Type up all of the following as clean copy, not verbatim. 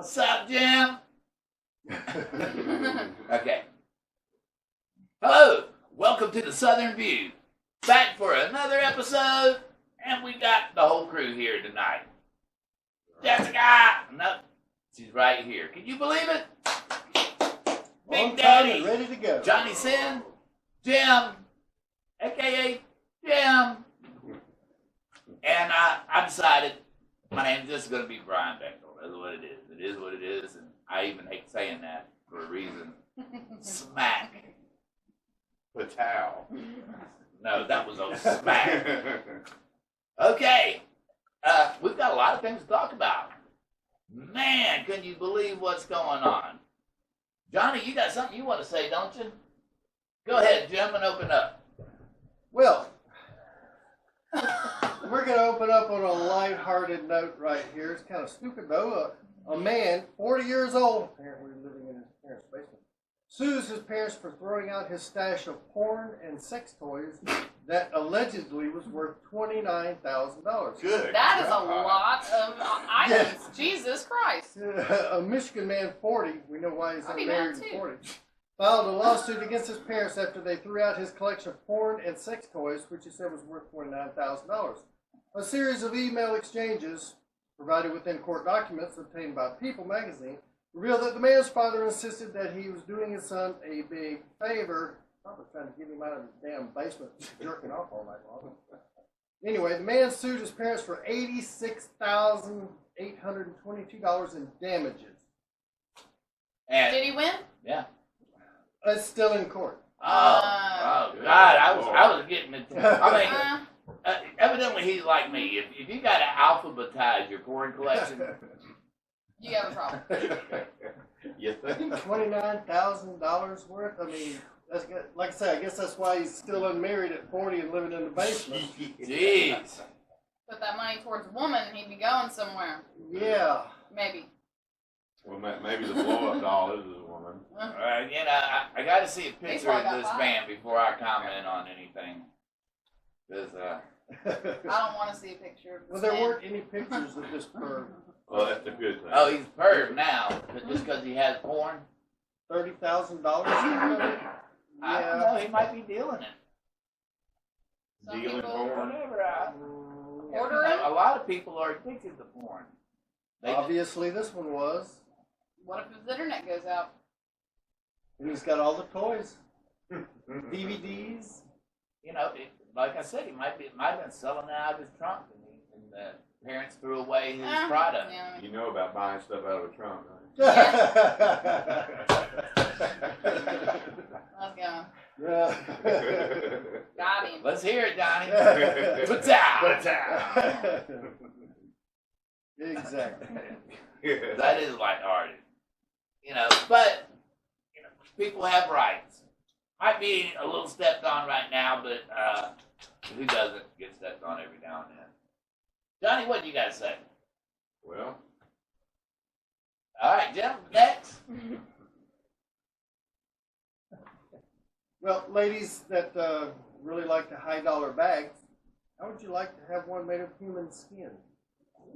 What's up, Jim? Okay. Hello. Welcome to the Southern View. Back for another episode, and we got the whole crew here tonight. Jessica! No, she's right here. Can you believe it? Big Daddy. Ready to go. Johnny Sin. Jim. A.K.A. Jim. And I decided my name's just going to be Brian Bechtel. That's what it is. It is what it is, and I even hate saying that for a reason. Smack. Patel. No, that was a smack. Okay. We've got a lot of things to talk about. Man, can you believe what's going on? Johnny, you got something you want to say, don't you? Go ahead, Jim, and open up. Well, we're going to open up on a lighthearted note right here. It's kind of stupid, though. A man, 40 years old, apparently living in his parents' basement, sues his parents for throwing out his stash of porn and sex toys that allegedly was worth $29,000. Good. That is a lot of items. Yes. Jesus Christ. A Michigan man, 40, we know why he's I'd be unmarried mad and too. 40, filed a lawsuit against his parents after they threw out his collection of porn and sex toys, which he said was worth $29,000. A series of email exchanges provided within court documents obtained by People magazine revealed that the man's father insisted that he was doing his son a big favor, probably trying to get him out of his damn basement jerking off all night long. Anyway, the man sued his parents for $86,822 in damages. And Did he win? yeah. It's still in court. Oh, God, I was getting it. I mean, evidently he's like me. If you got to alphabetize your porn collection, You have a problem. You think? $29,000 worth. I mean, that's good. Like I say, I guess that's why he's still unmarried at 40 and living in the basement. jeez. Put that money towards a woman and he'd be going somewhere. Yeah. Maybe. Well, maybe the blow-up doll is a woman. You know, I got to see a picture probably of got this five. man before I comment on anything. 'Cause, I don't want to see a picture of this Well, there man. weren't any pictures of this perv. Well, that's a good thing. oh, he's perv now, but just because he has porn. $30,000. I don't know. He might be dealing it. Some Dealing people porn. Whatever. ordering. A lot of people are addicted to porn. They Obviously, this one was. What if his internet goes out? And he's got all the toys, DVDs. you know, like I said, he might have been selling it out of his trunk, and the parents threw away his product. Yeah, I mean, You know about buying stuff out of a trunk, right? let's go. Yeah. Got him. Let's hear it, Johnny. What's out? Exactly. That is lighthearted. You know, but you know, people have rights. Might be a little stepped on right now, but who doesn't get stepped on every now and then? Johnny, what do you got to say? Well, All right, Jim, next. Well, ladies that really like the high dollar bags, how would you like to have one made of human skin?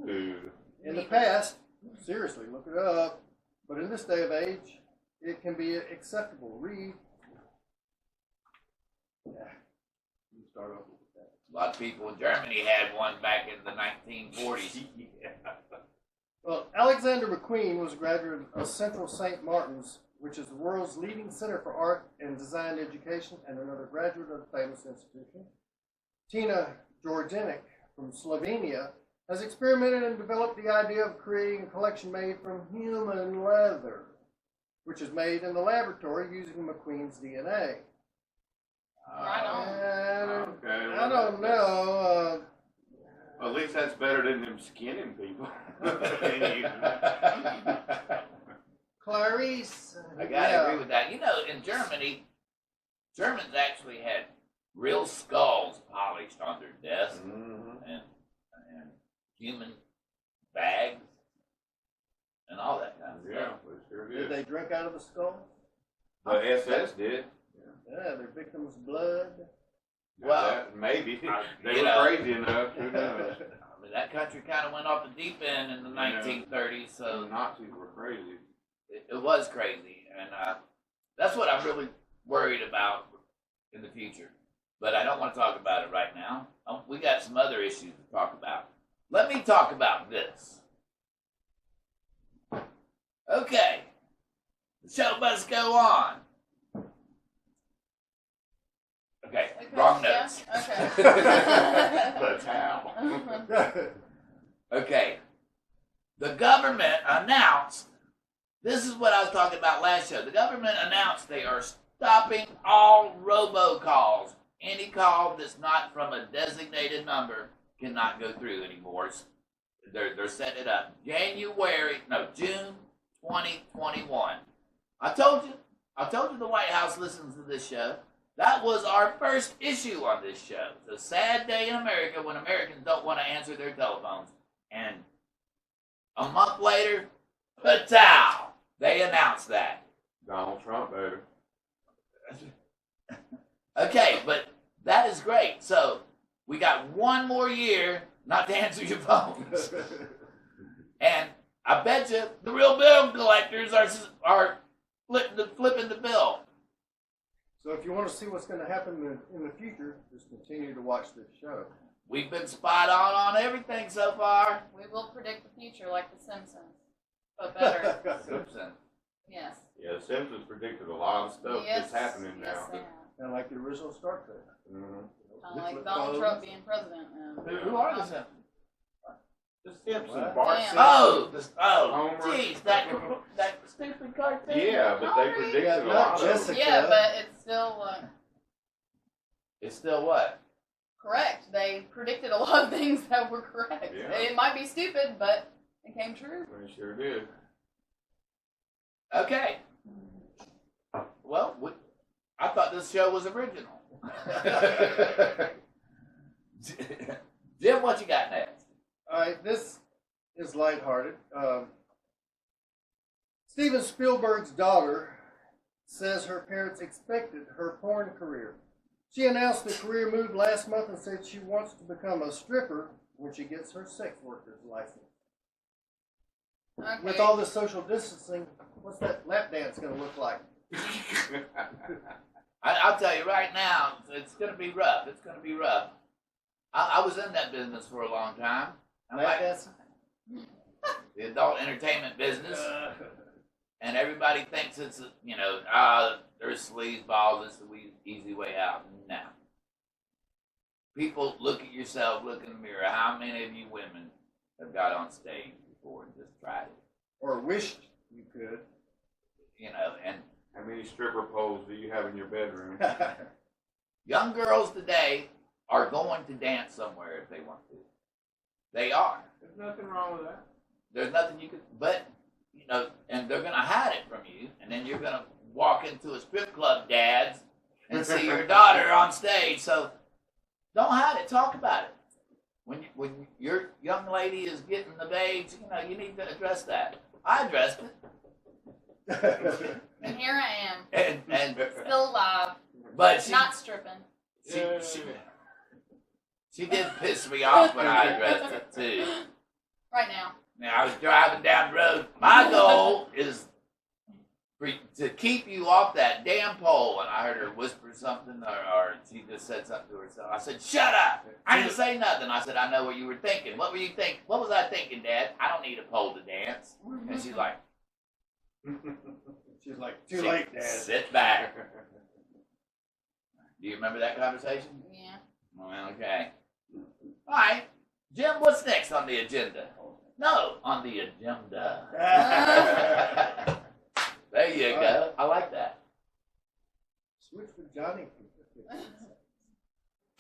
dude. In the past, seriously, look it up, but in this day of age, it can be acceptable. Read. Yeah. You start off with that. A lot of people in Germany had one back in the 1940s. Well, Alexander McQueen was a graduate of Central St. Martin's, which is the world's leading center for art and design education, and another graduate of the famous institution. Tina Georginik from Slovenia has experimented and developed the idea of creating a collection made from human leather, which is made in the laboratory using McQueen's DNA. Right on. And Okay, I don't know. Well, at least that's better than them skinning people. Clarice. I gotta agree with that. You know, in Germany, Germans actually had real skulls polished on their desks and human bags and all that kind of Yeah, stuff. we sure Did did. they drink out of the skull? The SS did. Yeah, their victims' blood. Well, Maybe. They you were know. crazy enough. Who knows? mean, that country kind of went off the deep end in the 1930s, so The Nazis were crazy. it was crazy, and that's what I'm really worried about in the future. But I don't want to talk about it right now. We got some other issues to talk about. Let me talk about this. Okay, the show must go on. Okay, wrong notes. Yeah? Okay. That's how. Okay, the government announced, this is what I was talking about last show. The government announced they are stopping all robocalls. Any call that's not from a designated number cannot go through anymore. They're setting it up. June 2021. I told you the White House listens to this show. That was our first issue on this show. It's a sad day in America when Americans don't want to answer their telephones. And a month later, patow, they announced that. Donald Trump, baby. Okay, but that is great. So we got one more year not to answer your phones. And I bet you the real bill collectors are flipping the bill. So if you want to see what's going to happen in the future, just continue to watch this show. We've been spot on everything so far. We will predict the future like The Simpsons, but better. Simpson. Yes. Yeah, The Simpsons predicted a lot of stuff Yes. that's happening Yes, now. they have. Kind of like the original Star Trek. Mhm. Kind of like Donald Trump being president now. Who are the Simpsons? The Simpsons, What? Bart Damn. Simpson. Oh, Homer. jeez, that stupid cartoon. Yeah, but they predicted Yeah, a not lot of Jessica. it. Yeah, but it's still It's still what? correct. They predicted a lot of things that were correct. Yeah. It might be stupid, but it came true. They sure did. Okay. Well, I thought this show was original. Jim, what you got next? All right, this is lighthearted. Steven Spielberg's daughter says her parents expected her porn career. She announced the career move last month and said she wants to become a stripper when she gets her sex worker's license. Okay. With all this social distancing, what's that lap dance going to look like? I'll tell you right now, it's going to be rough. It's going to be rough. I was in that business for a long time. Lap dancing? The adult entertainment business. And everybody thinks it's, there's sleazeballs, it's the easy way out. No. People look at yourself, look in the mirror. How many of you women have got on stage before and just tried it? Or wished you could. And How many stripper poles do you have in your bedroom? young girls today are going to dance somewhere if they want to. They are. There's nothing wrong with that. There's nothing you can, but, and they're going to hide it from you, and then you're going to walk into a strip club, dads, and see your daughter on stage. So don't hide it. Talk about it. When your young lady is getting of age, you need to address that. I addressed it. And here I am, And still alive, but she, not stripping. she did piss me off when I addressed it too. Right now. Now I was driving down the road. My goal is to keep you off that damn pole. And I heard her whisper something, or she just said something to herself. I said, "Shut up! I didn't say nothing." I said, "I know what you were thinking. What were you thinking? What was I thinking, Dad? I don't need a pole to dance." And she's like, She's like, too late, Dad. "Sit back." Do you remember that conversation? Yeah. Well, okay. All right, Jim. What's next on the agenda? No, on the agenda. There you go. I like that. Switch with Johnny.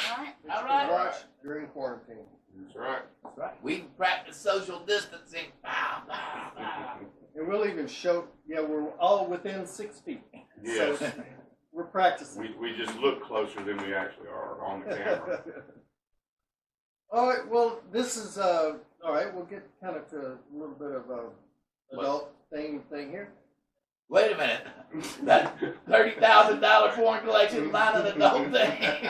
Alright. All right. Watch during quarantine. That's right. That's right. We can practice social distancing. Bow, bow, bow. And we'll even show, we're all within 6 feet. Yes. So we're practicing. We just look closer than we actually are on the camera. All right, well, this is, all right, we'll get kind of to a little bit of adult thing here. Wait a minute. That $30,000 porn collection is not an adult thing.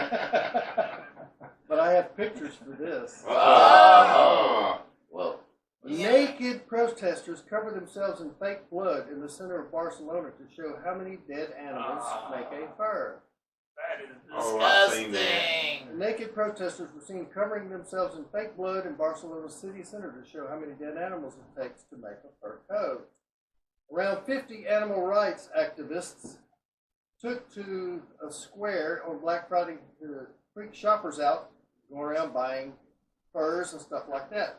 But I have pictures for this. Oh. Well, Naked protesters cover themselves in fake blood in the center of Barcelona to show how many dead animals make a fur. that is Oh, I've seen disgusting. Naked protesters were seen covering themselves in fake blood in Barcelona's city center to show how many dead animals it takes to make a fur coat. Around 50 animal rights activists took to a square on Black Friday to freak shoppers out, going around buying furs and stuff like that.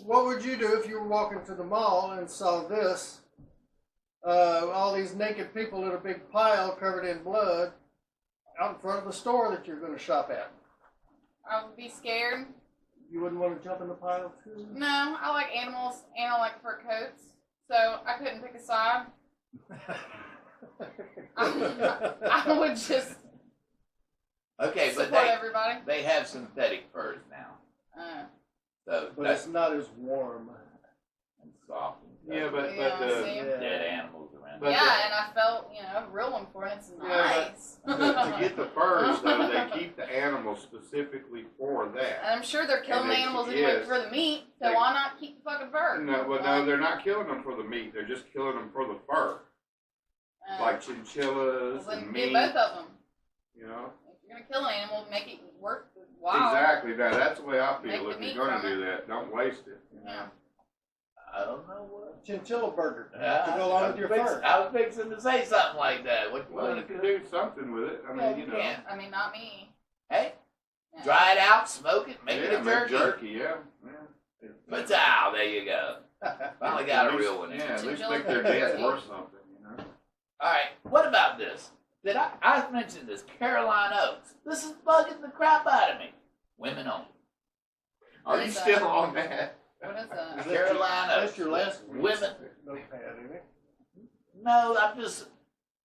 What would you do if you were walking to the mall and saw this? All these naked people in a big pile covered in blood out in front of the store that you're going to shop at. I would be scared. You wouldn't want to jump in the pile too? No, I like animals and I like fur coats, so I couldn't pick a side. I would just Okay, but support everybody. they have synthetic furs now. So But that's it's not as warm. and soft. And Yeah, but see? dead animals around. But yeah, and I felt, a real one for it. It's Yeah, nice. to get the furs, though, they keep the animals specifically for that. And I'm sure they're killing And the they- animals anyway yes. for the meat, so They- why not keep the fucking fur? No, they're not killing them for the meat. They're just killing them for the fur, like chinchillas well, then and get meat. both of them. You know. If you're gonna kill an animal, make it work. Wow. Exactly. Now that's the way I Make feel. the If meat you're going from to do that, don't waste it. You know? Yeah. I don't know what. Chinchilla burger to I go along with your fur. I was fixing to say something like that. What you Well, want you to can do? do something with it. I Yeah, mean, you you know. can. I mean, not me. Hey, Yeah. dry it out, smoke it, make it Yeah, a make jerky. jerky. Yeah. Patal, there you go. Finally got a At least- real one. Yeah, at least Chinchilla make their jerky. dance worth something. You know. All right, what about this? Did I mentioned this Caroline Oaks? This is bugging the crap out of me. Women only. Are you still on that? What is that? Is that Caroline That's Oaks. your last Women. notepad, isn't it? No,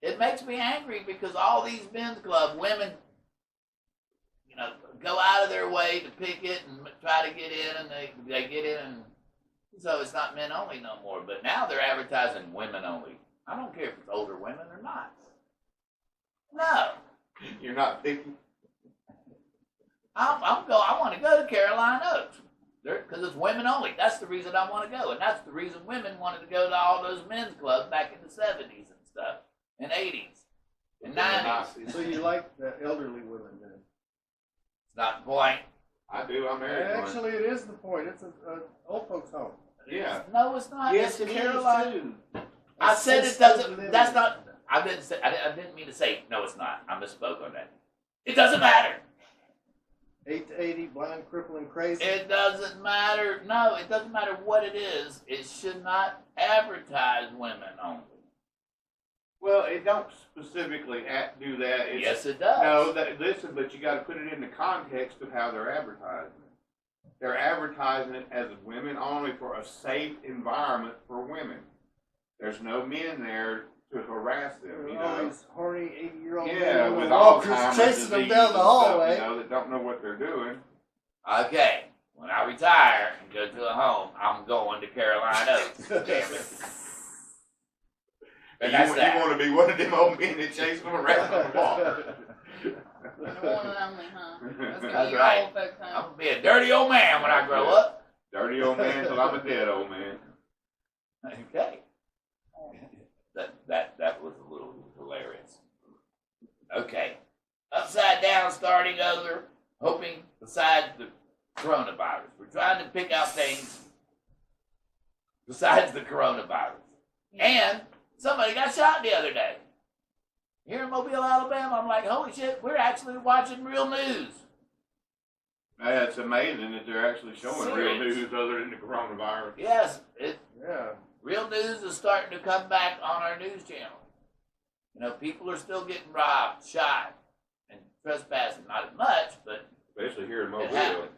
it makes me angry because all these men's club women, go out of their way to pick it and try to get in, and they get in, and so it's not men only no more. But now they're advertising women only. I don't care if it's older women or not. No, You're not picky. I want to go to Caroline Oaks because it's women only. That's the reason I want to go, and that's the reason women wanted to go to all those men's clubs back in the 70s and stuff, and 80s, and 90s. So you like the elderly women then? It's not the point. I do. I'm married. one. Actually, it is the point. It's an old folks' home. Yeah. No, it's not. Yes, it's it Caroline. is. I said it doesn't. That's not. I didn't mean to say no. It's not. I misspoke on that. It doesn't matter. 8 to 80, blind, crippling, crazy. It doesn't matter. No, it doesn't matter what it is. It should not advertise women only. Well, it don't specifically do that. It's, Yes, it does. No, listen, but you got to put it in the context of how they're advertising it. They're advertising it as women only for a safe environment for women. There's no men there to harass them. You all know. these horny 80-year-old Yeah, men with with walkers Alzheimer's chasing them disease down the and hallway. Stuff, that don't know what they're doing. Okay. When I retire and go to a home, I'm going to Caroline Oaks. Damn it. And that's that. You want to be one of them old men that chase them around on the wall. The one and only, huh? That's gonna That's be your right. old folks' I'm home. going to be a dirty old man when I grow up. Dirty old man till I'm a dead old man. Okay. That was a little hilarious. Okay. Upside down, starting over, hoping besides the coronavirus. We're trying to pick out things besides the coronavirus. And somebody got shot the other day. Here in Mobile, Alabama, I'm like, holy shit, we're actually watching real news. It's amazing that they're actually showing real Serious. news other than the coronavirus. Yes, Yeah. real news is starting to come back on our news channel. People are still getting robbed, shot, and trespassing. Not as much, but Especially here in it Mobile. happens.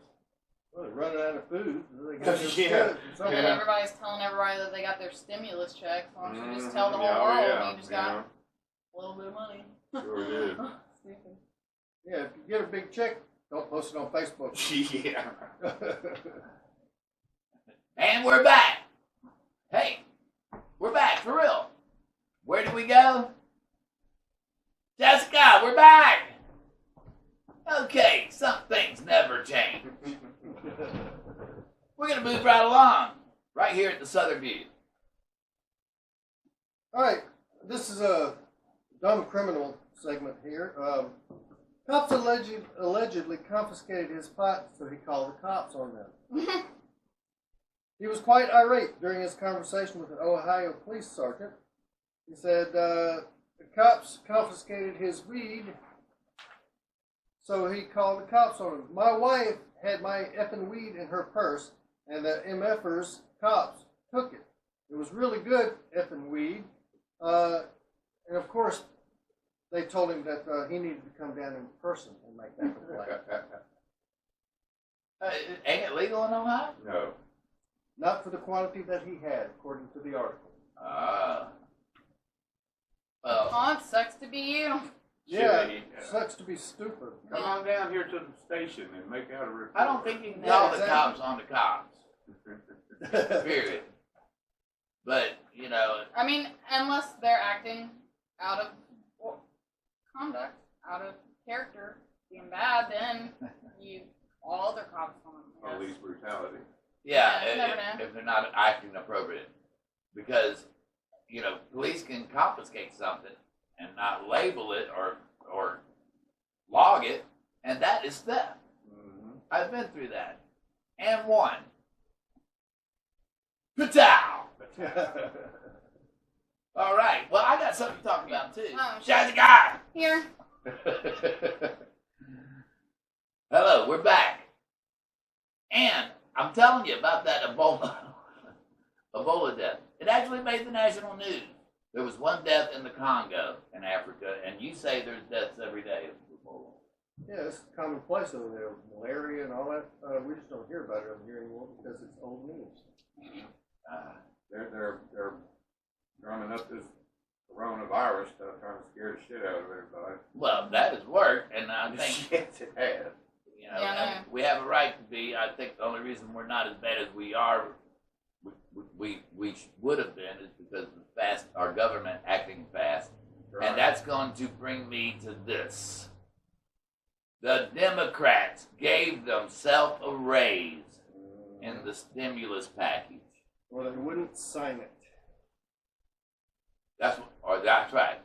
Well, they're running out of food. They got to Yeah. And then everybody's telling everybody that they got their stimulus checks. Why don't you just tell the whole world you just got a little bit of money? Sure did. Stupid. Yeah, if you get a big check, don't post it on Facebook. Yeah. And we're back. Hey, we're back for real. Where did we go? Jessica, we're back. Okay, We're going to move right along, right here at the Southern View. All right, this is a dumb criminal segment here. Cops allegedly confiscated his pot, so he called the cops on them. He was quite irate during his conversation with an Ohio police sergeant. He said the cops confiscated his weed, so he called the cops on him. My wife had my effing weed in her purse, and the MFers, cops, took it. It was really good effing weed. And of course, they told him that he needed to come down in person and make that complaint. Ain't it legal in Ohio? No. Not for the quantity that he had, according to the article. Well, Oh, it sucks to be you. Yeah, Shit, sucks to be stupid. Come on down here to the station and make out a report. I don't think you can Yeah, call the exactly. cops on the cops. Period. But, you know, I mean, unless they're acting out of conduct, out of character, being bad, then all other cops on them. Police brutality. yeah, Yeah, you never know. if they're not acting appropriate. Because, you know, police can confiscate something and not label it or log it, and that is theft. Mm-hmm. I've been through that. And won. Patow! All right. Well, I got something to talk about, too. Oh, Shazzy guy! Here. Hello, we're back. And I'm telling you about that Ebola death. It actually made the national news. There was one death in the Congo in Africa, and you say there's deaths every day of Ebola. Yeah, it's commonplace over there. Malaria and all that. We just don't hear about it over here anymore because it's old news. They're running up this coronavirus stuff, trying to scare the shit out of everybody. Well, that has worked, and I think Shit, it has. you know, Yeah, I know. and we have a right to be. I think the only reason we're not as bad as we are, we would have been, is because of our government acting fast. Right. And that's going to bring me to this. The Democrats gave themselves a raise in the stimulus package. Well, they wouldn't sign it. That's right.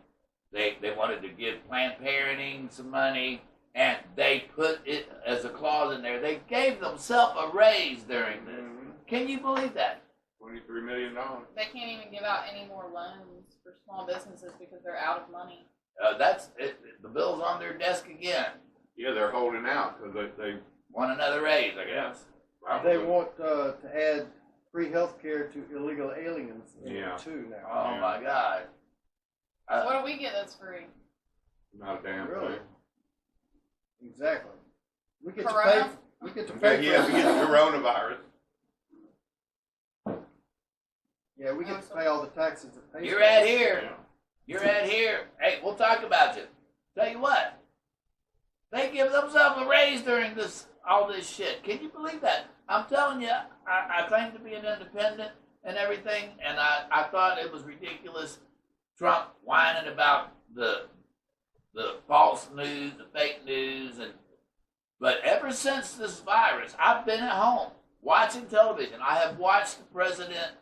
They wanted to give Planned Parenthood some money, and they put it as a clause in there. They gave themselves a raise during this. Can you believe that? $23 million. They can't even give out any more loans for small businesses because they're out of money. That's it. The bill's on their desk again. Yeah, they're holding out because they Want another raise, I guess. They want to add free health care to illegal aliens too now. Oh my God. What do we get that's free? Not a damn Really? thing. Exactly. We get Corona? to pay. We get to pay. Yeah, we get the coronavirus. Yeah, we get to pay all the taxes that pay. You're at here. You're at here. Hey, we'll talk about you. Tell you what. They give themselves a raise during all this shit. Can you believe that? I'm telling you, I claim to be an independent and everything, and I thought it was ridiculous. Trump whining about the false news, the fake news, but ever since this virus, I've been at home watching television. I have watched the president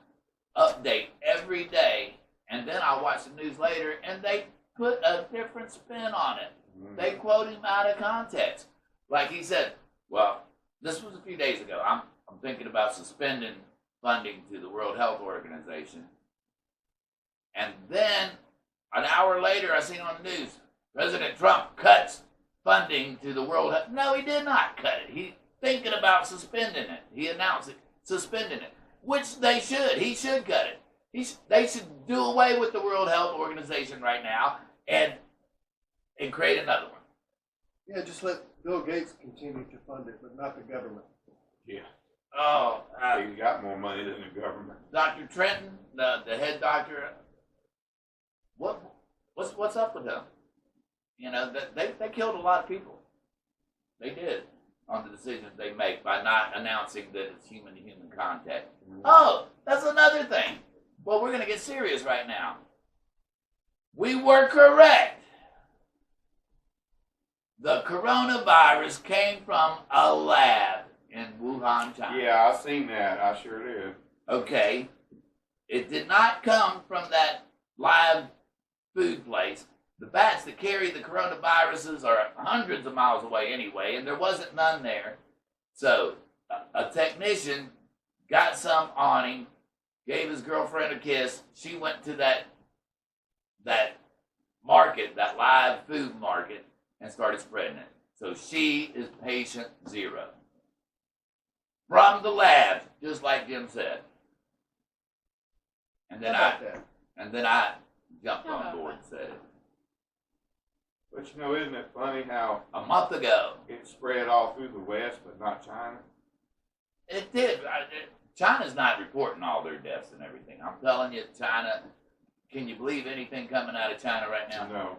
update every day, and then I watch the news later, and they put a different spin on it. They quote him out of context. Like he said, well, this was a few days ago. I'm thinking about suspending funding to the World Health Organization. And then an hour later, I seen on the news, President Trump cuts funding to the World Health. No, he did not cut it. He's thinking about suspending it. He announced it, suspending it, which they should. He should cut it. They should do away with the World Health Organization right now and create another one. Yeah, just let Bill Gates continue to fund it, but not the government. Yeah. Oh, He's got more money than the government. Dr. Trenton, the head doctor, what's up with him? You know, they killed a lot of people. They did on the decisions they make by not announcing that it's human-to-human contact. Oh, that's another thing. Well, we're going to get serious right now. We were correct. The coronavirus came from a lab in Wuhan, China. Yeah, I seen that. I sure did. Okay. It did not come from that live food place. The bats that carry the coronaviruses are hundreds of miles away anyway, and there wasn't none there. So a technician got some on him, gave his girlfriend a kiss. She went to that market, that live food market, and started spreading it. So she is patient 0. From the lab, just like Jim said. And then How about that? I jumped on board and said it. But you know, isn't it funny how A month ago. it spread all through the West, but not China? It did. China's not reporting all their deaths and everything. I'm telling you, China, can you believe anything coming out of China right now? No.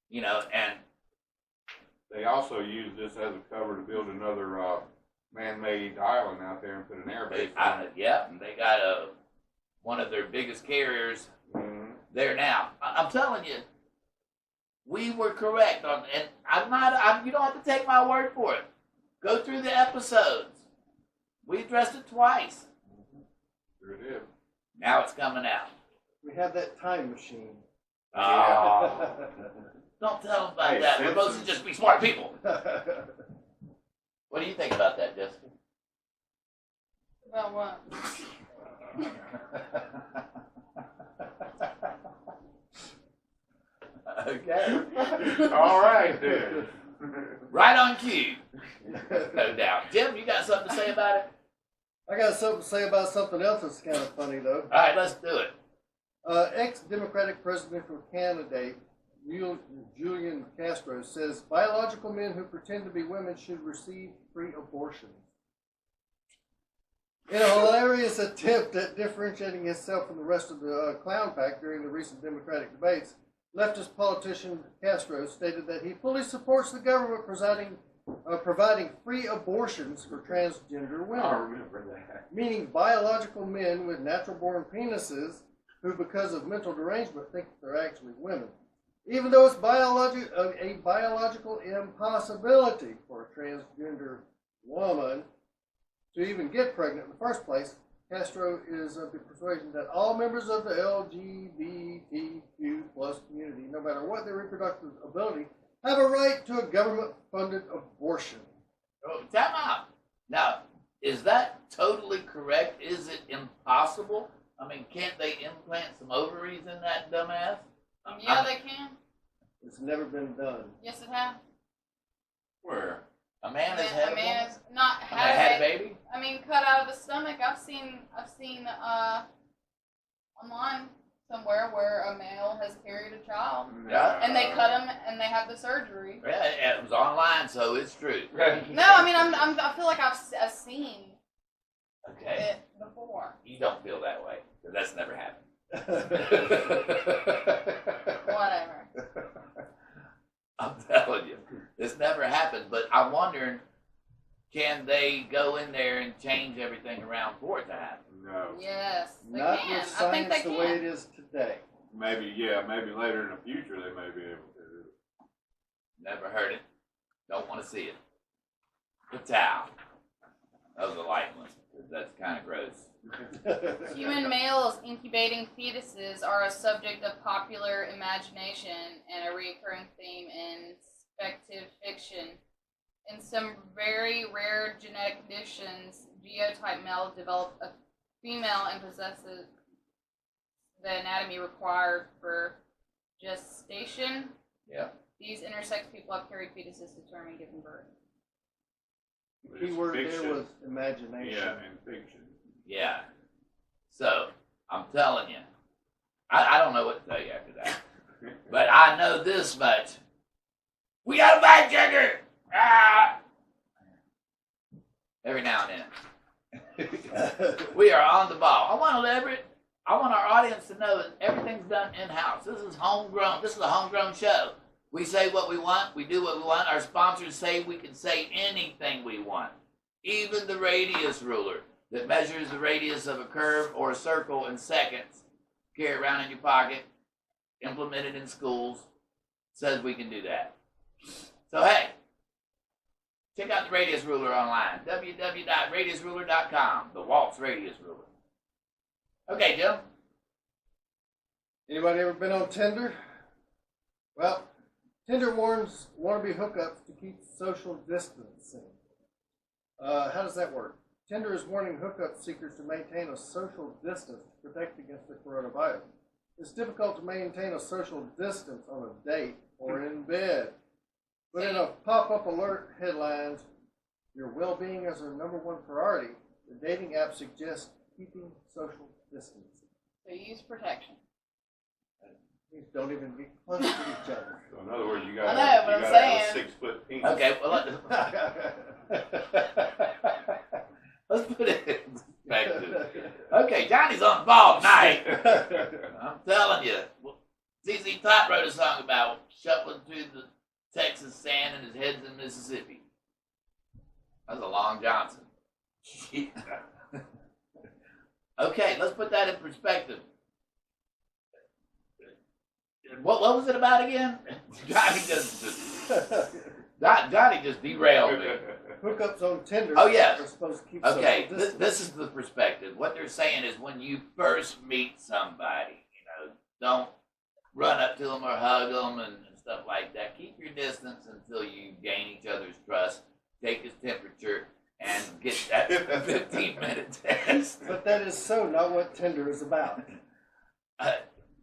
You know, and They also used this as a cover to build another man-made island out there and put an air base on it. yeah, and they got one of their biggest carriers Mhm. there now. I'm telling you, we were correct on, and you don't have to take my word for it. Go through the episodes. We addressed it twice. Sure did. Now it's coming out. We have that time machine. Oh, don't tell them about Hey, that. We're supposed to Simpsons. just be smart people. What do you think about that, Jessica? About what? Okay. All right, then. Right on cue. No doubt. Jim, you got something to say about it? I got something to say about something else that's kind of funny, though. All right, let's do it. Ex-Democratic presidential candidate Julian Castro says biological men who pretend to be women should receive free abortions. In a hilarious attempt at differentiating himself from the rest of the clown pack during the recent Democratic debates, leftist politician Castro stated that he fully supports the government providing free abortions for transgender I women, remember that. meaning biological men with natural-born penises who, because of mental derangement, think they're actually women. Even though it's a biological impossibility for a transgender woman to even get pregnant in the first place, Castro is of the persuasion that all members of the LGBTQ plus community, no matter what their reproductive ability, have a right to a government-funded abortion. Oh, time out. Now, is that totally correct? Is it impossible? I mean, can't they implant some ovaries in that dumbass? Yeah, they can. It's never been done. Yes, it has. Where? A man has had A man woman? has not had a baby? I mean, cut out of the stomach. I've seen online somewhere where a male has carried a child, Yeah. and they cut him, and they have the surgery. Yeah, it was online, so it's true. No, I mean, I feel like I've seen Okay. it before. You don't feel that way, because that's never happened. Whatever. I'm telling you, it's never happened. But I'm wondering, can they go in there and change everything around for it to happen? No. Yes, they Not can. with I think science they the can. way it is today. Maybe later in the future they may be able to. Never heard it. Don't want to see it. Patal. That was a light one, because that's kind of gross. Human males incubating fetuses are a subject of popular imagination and a recurring theme in speculative fiction. In some very rare genetic conditions, genotype male develops a female and possesses the anatomy required for gestation. Yeah. These intersex people have carried fetuses to term and given birth. But Key it's word fiction. there was imagination. Yeah, and fiction. Yeah. So, I'm telling you, I don't know what to tell you after that. But I know this much. We got a fact checker! Ah! Every now and then. We are on the ball. I want our audience to know that everything's done in-house. This is homegrown. This is a homegrown show. We say what we want. We do what we want. Our sponsors say we can say anything we want. Even the radius ruler that measures the radius of a curve or a circle in seconds, carry around in your pocket, implemented in schools, says we can do that. So, hey, Check out the radius ruler online. www.radiusruler.com. The Waltz Radius Ruler. Okay, Jim. Anybody ever been on Tinder? Well, Tinder warns wannabe hookups to keep social distancing. How does that work? Tinder is warning hookup seekers to maintain a social distance to protect against the coronavirus. It's difficult to maintain a social distance on a date or in bed. But in a pop-up alert headlines, your well-being is our #1 priority. The dating app suggests keeping social distance. So use protection. Please don't even be close to each other. So in other words, you got I know, but I'm have a saying. 6-foot penis. Okay, well, let's put it in perspective. Okay, Johnny's on the ball tonight. I'm telling you. ZZ Top wrote a song about shuffling through the Texas sand and his head's in Mississippi. That was a Long Johnson. Okay, let's put that in perspective. What was it about again? Johnny just derailed me. Hookups on Tinder Oh, yes. are supposed to keep Okay, social distance. this is the perspective. What they're saying is when you first meet somebody, don't run up to them or hug them and stuff like that. Keep your distance until you gain each other's trust, take his temperature, and get that 15-minute test. But that is so not what Tinder is about.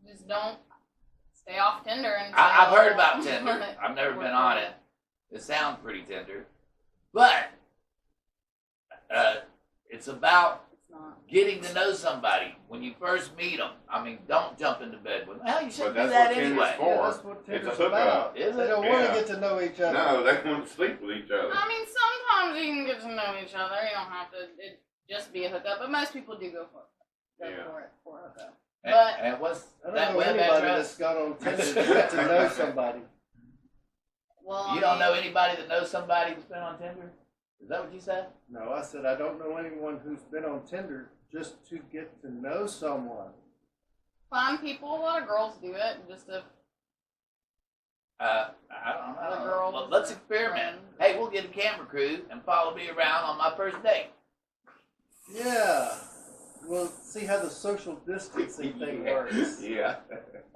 Just don't stay off Tinder. And I've heard about Tinder. I've never been on it. It sounds pretty tender. But it's about It's not. getting to know somebody when you first meet them. I mean, don't jump into bed with them. Hell, you But shouldn't do that's that what Tinder's anyway. for. Yeah, that's what It's Tinder's a hookup. about. Is They it? don't want Yeah. to get to know each other. No, they want to sleep with each other. I mean, sometimes you can get to know each other. You don't have to just be a hookup, but most people do go for it. Yeah. For a hookup. And, But- and what's I don't that know web anybody address? that's gone on Tinder to get to know somebody. Well, You don't know anybody that knows somebody that's been on Tinder? Is that what you said? No, I said I don't know anyone who's been on Tinder just to get to know someone. Fine people. A lot of girls do it. Just to I don't Other know. girls Well, let's or experiment. friends. Hey, we'll get a camera crew and follow me around on my first date. Yeah. We'll see how the social distancing thing works. Yeah.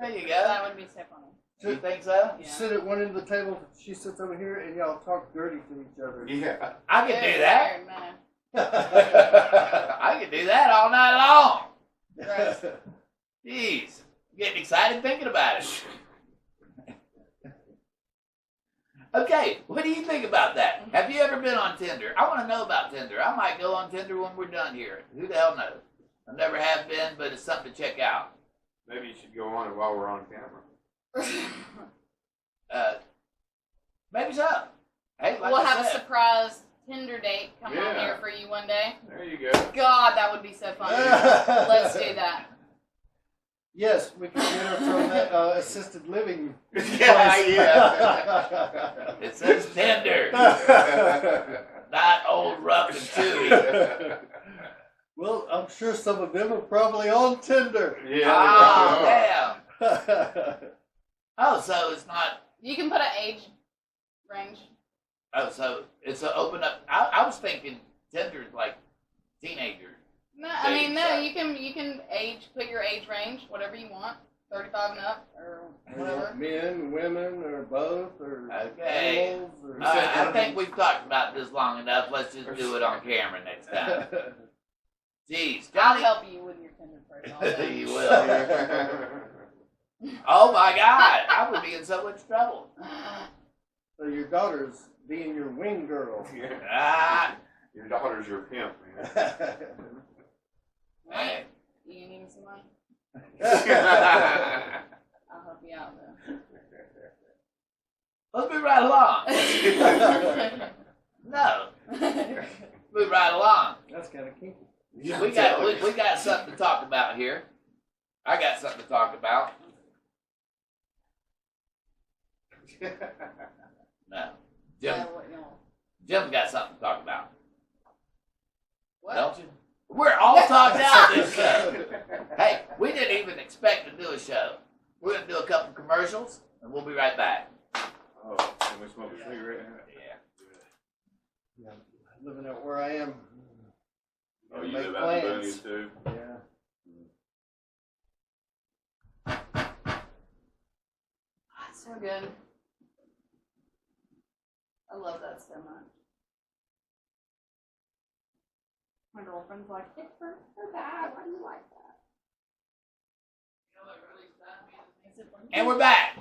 There you go. that would be so funny. You think so? You Yeah. sit at one end of the table, she sits over here, and y'all talk dirty to each other. Yeah. I can do that. Weird, man. I can do that all night long. Gross. Jeez. Getting excited thinking about it. Okay, what do you think about that? Have you ever been on Tinder? I want to know about Tinder. I might go on Tinder when we're done here. Who the hell knows? I never have been, but it's something to check out. Maybe you should go on it while we're on camera. Maybe so. Hey, like We'll I have a said, surprise Tinder date coming on Yeah. here for you one day. There you go. God, that would be so funny. Let's do that. Yes, we can get her from that assisted living. Yeah, it says Tinder, not old rough and chewy. Well, I'm sure some of them are probably on Tinder. Yeah. Oh, they are. damn. Oh, so it's not. You can put an age range. Oh, so it's an open up. I was thinking Tinder's like teenagers. No, I mean no. Dating You can put your age range, whatever you want, 35 and up or whatever. Men, women, or both, or Okay. animals, or All right, I think we've talked about this long enough. Let's just do it on camera next time. Jeez, I'll Johnny. help you with your Tinder profile. then. You will. Oh my God, I would be in so much trouble. So your daughter's being your wing girl. Ah, Your daughter's your pimp, man. hey. You need some money? Let's I'll help you out though. move right along. No, move right along. That's kind of kinky. We got something to talk about here. I got something to talk about. No, Jim's got something to talk about. What? Don't you? We're all talked out this show. Hey, we didn't even expect to do a show. We're going to do a couple commercials, and we'll be right back. Oh, can we smoke a cigarette? Yeah. living out where I am. Oh, you Make live out in the plans. boonies too? Yeah. It's so good. I love that so much. My girlfriend's like, it's so bad. Why do you like that? And we're back.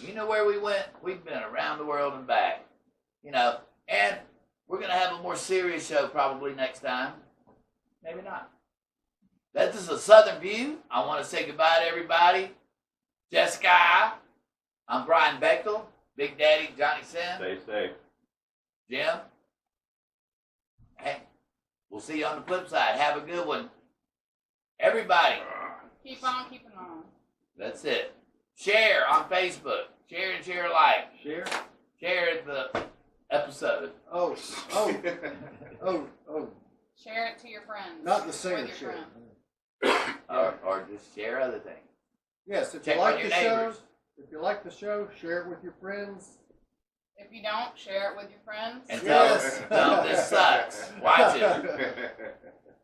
You know where we went? We've been around the world and back. You know, and we're going to have a more serious show probably next time. Maybe not. This is a Southern View. I want to say goodbye to everybody. Jessica, I'm Brian Bechtel, Big Daddy Johnny Sin, Stay safe. Jim. Hey, we'll see you on the flip side. Have a good one. Everybody, Keep on keeping on. that's it. Share on Facebook. Share and share alike. Share? Share the episode. Oh. Share it to your friends. Not the singer With your share. friends. Or just share other things. Yes, if Check you on like your the show, neighbors. share it with your friends. If you don't, share it with your friends. And Yes. tell them this sucks. Watch it.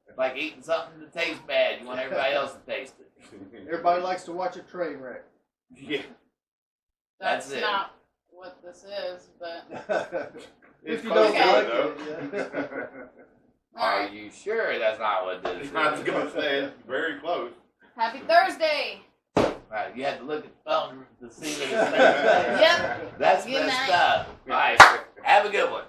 It's like eating something that tastes bad. You want everybody else to taste it. Everybody likes to watch a train wreck. Yeah. That's That's it. not what this is, but It's If you close don't to like it, though. it, all Are right. you sure that's not what this is? I was going to say, it's very close. Happy Thursday. Right, you had to look at the phone to see that it's Yep. That's Good messed night. up. All right, have a good one.